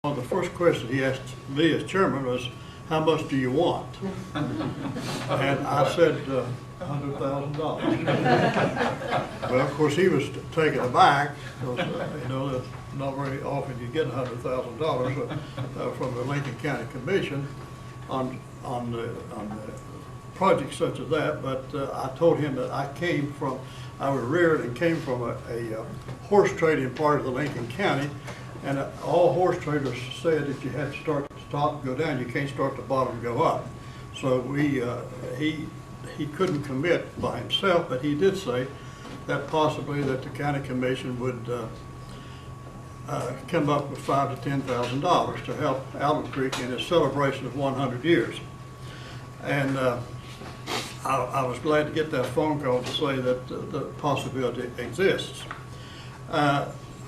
Well, the first question he asked me as chairman was, how much do you want? And I said, $100,000. Well, of course, he was taken aback, because, that's not very often you get $100,000 from the Lincoln County Commission on the projects such as that. But I told him that I was reared and came from a horse trading part of the Lincoln County, and all horse traders said that you had to start at the top and go down. You can't start at the bottom and go up. So he couldn't commit by himself, but he did say that possibly that the county commission would come up with $5,000 to $10,000 to help Alum Creek in its celebration of 100 years. And I was glad to get that phone call to say that the possibility exists.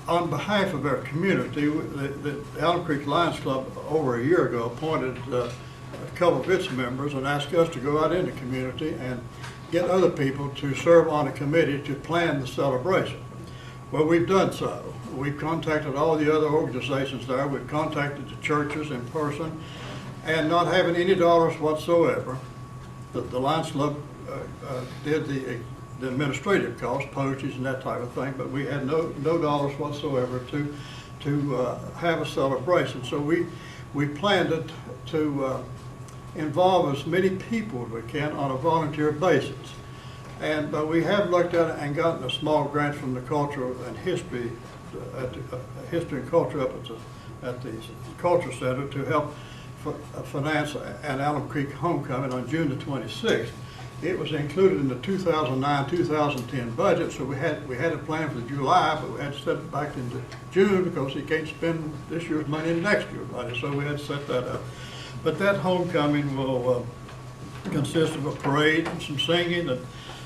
On behalf of our community, the Alum Creek Lions Club over a year ago appointed a couple of its members and asked us to go out in the community and get other people to serve on a committee to plan the celebration. Well, we've done so. We've contacted all the other organizations there. We've contacted the churches in person, and not having any dollars whatsoever, the Lions Club did the administrative costs, postage and that type of thing, but we had no dollars whatsoever to have a celebration. So we planned it to involve as many people as we can on a volunteer basis. But we have looked at it and gotten a small grant from the Culture and History, History and Culture up at the Culture Center to help finance an Alum Creek homecoming on June the 26th. It was included in the 2009-2010 budget, so we had it planned for July, but we had to set it back into June because you can't spend this year's money in next year's money, so we had to set that up. But that homecoming will consist of a parade and some singing and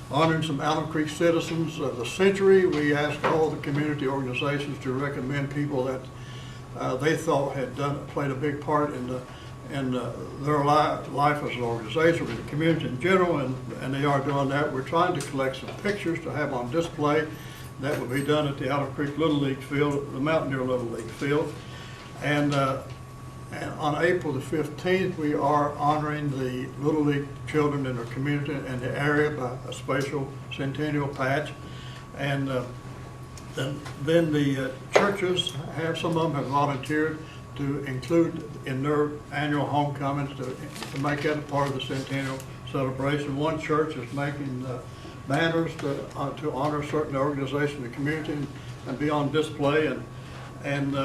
honoring some Alum Creek citizens of the century. We asked all the community organizations to recommend people that they thought had played a big part in their life as an organization, with the community in general, and they are doing that. We're trying to collect some pictures to have on display. That will be done at the Alum Creek Little League field, the Mountaineer Little League field. And on April the 15th, we are honoring the Little League children in our community and the area by a special centennial patch. And then the churches some of them have volunteered to include in their annual homecomings to make that a part of the centennial celebration. One church is making banners to honor certain organizations in the community and be on display. And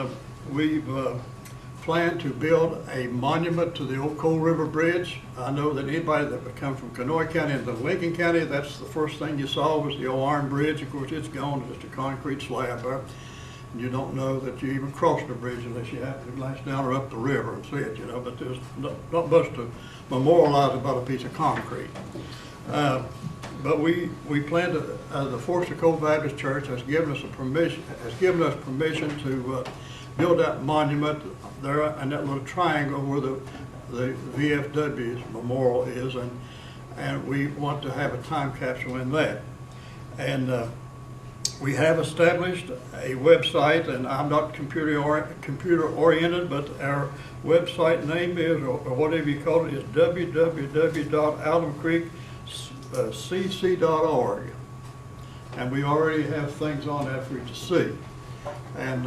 we've planned to build a monument to the old Coal River Bridge. I know that anybody that would come from Kanawha County into Lincoln County, that's the first thing you saw was the old iron bridge. Of course, it's gone, it's just a concrete slab there. You don't know that you even crossed the bridge unless you happen to glance down or up the river and see it, but there's not much to memorialize about a piece of concrete. But we plan to, the Forest Cove Baptist Church has given us permission to build that monument there and that little triangle where the VFW's memorial is, and we want to have a time capsule in that. And we have established a website, and I'm not computer oriented, but our website name is, or whatever you call it, is www.alumcreekcc.org. And we already have things on there for you to see. And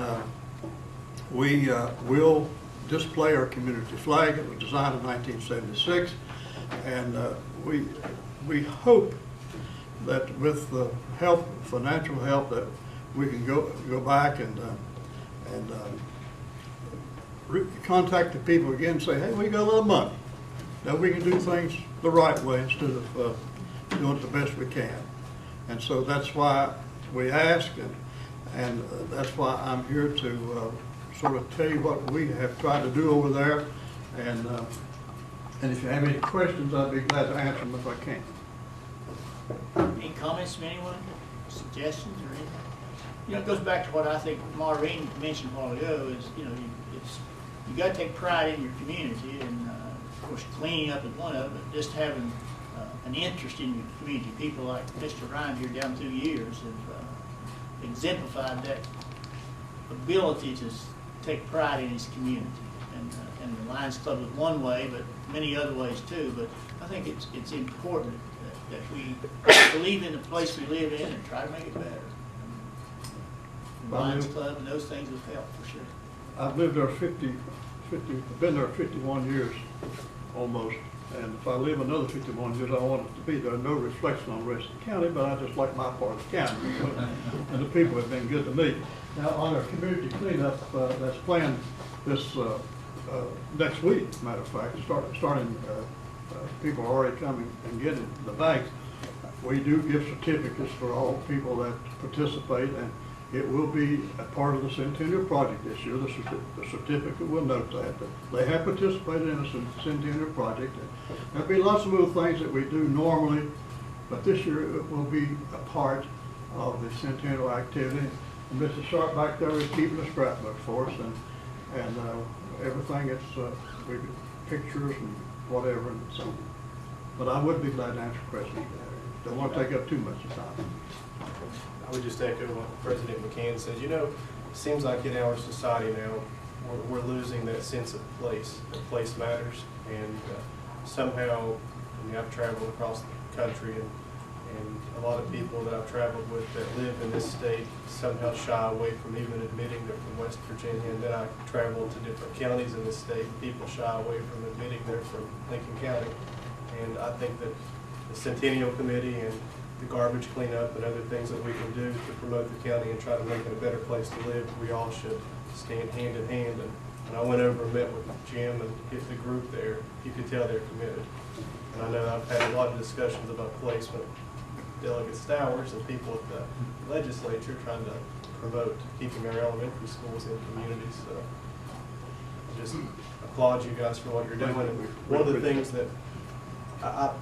we will display our community flag. It was designed in 1976, and we hope that with the help, financial help, that we can go back and contact the people again and say, hey, we got a little money. Now we can do things the right way instead of doing it the best we can. And so that's why we ask, and that's why I'm here to sort of tell you what we have tried to do over there. And if you have any questions, I'd be glad to answer them if I can. Any comments from anyone? Suggestions or anything? It goes back to what I think Maureen mentioned a while ago is, you got to take pride in your community, and of course cleaning up is one of it, but just having an interest in your community. People like Mr. Ryan here down through years have exemplified that ability to take pride in his community. And the Lions Club is one way, but many other ways too. But I think it's important that we believe in the place we live in and try to make it better. The Lions Club and those things have helped for sure. I've lived there been there 51 years almost. And if I live another 51 years, I want it to be there. No reflection on the rest of the county, but I just like my part of the county. And the people have been good to me. Now, on our community cleanup that's planned this next week, matter of fact, starting people are already coming and getting the bags. We do give certificates for all people that participate, and it will be a part of the Centennial Project this year. The certificate will note that they have participated in a Centennial Project. There'll be lots of little things that we do normally, but this year it will be a part of the Centennial activity. And Mrs. Sharp back there is keeping a scrapbook for us, and everything. It's we pictures and whatever, and so. But I would be glad to answer questions. Don't want to take up too much of time. I would just echo what President McCann said. You know, it seems like in our society now, we're losing that sense of place. That place matters, and somehow, I mean, I've traveled across the country, and a lot of people that I've traveled with that live in this state somehow shy away from even admitting they're from West Virginia. And then I travel to different counties in this state, and people shy away from admitting they're from Lincoln County. And I think that the Centennial Committee and the garbage cleanup and other things that we can do to promote the county and try to make it a better place to live, we all should stand hand in hand. And I went over and met with Jim and hit the group there. You could tell they're committed. And I know I've had a lot of discussions about placement. Delegate Stowers and people at the legislature trying to promote keeping our elementary schools in communities. So I just applaud you guys for what you're doing. And one of the things that I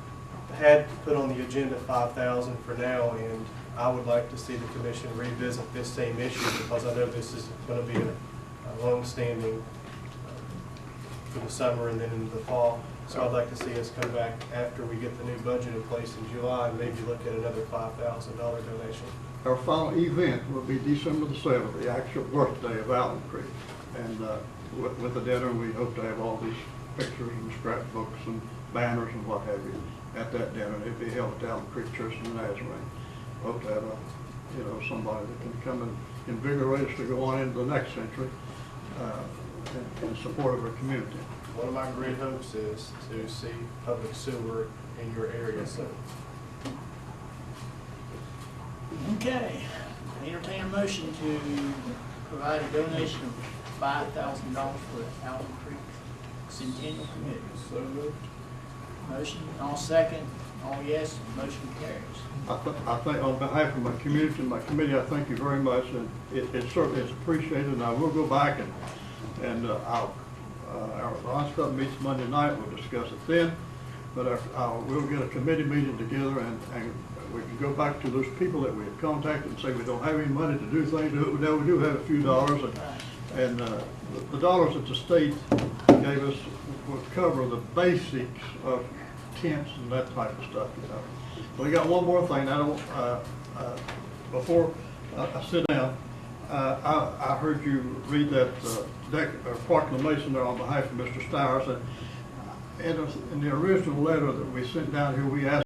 had put on the agenda 5,000 for now, and I would like to see the commission revisit this same issue because I know this is going to be a long-standing for the summer and then into the fall. So I'd like to see us come back after we get the new budget in place in July and maybe look at another $5,000 donation. Our final event will be December the 7th, the actual birthday of Allen Creek. And with the dinner, we hope to have all these pictures and scrapbooks and banners and what have you at that dinner. It'll be held at Allen Creek Church in the Nazarene. Hope to have somebody that can come and invigorate us to go on into the next century in support of our community. One of my great hopes is to see public sewer in your area soon. Okay, entertain a motion to provide a donation of $5,000 for the Allen Creek Centennial Committee. So moved. Motion, all second, all yes, motion carries. I think on behalf of my community and my committee, I thank you very much, and it certainly is appreciated. And I will go back and our Lions Club meets Monday night. We'll discuss it then. But we'll get a committee meeting together, and we can go back to those people that we have contacted and say we don't have any money to do things. We do have a few dollars, and the dollars that the state gave us would cover the basics of tents and that type of stuff. So we got one more thing. Before I sit down, I heard you read that proclamation there on behalf of Mr. Stowers, and in the original letter that we sent down here, we asked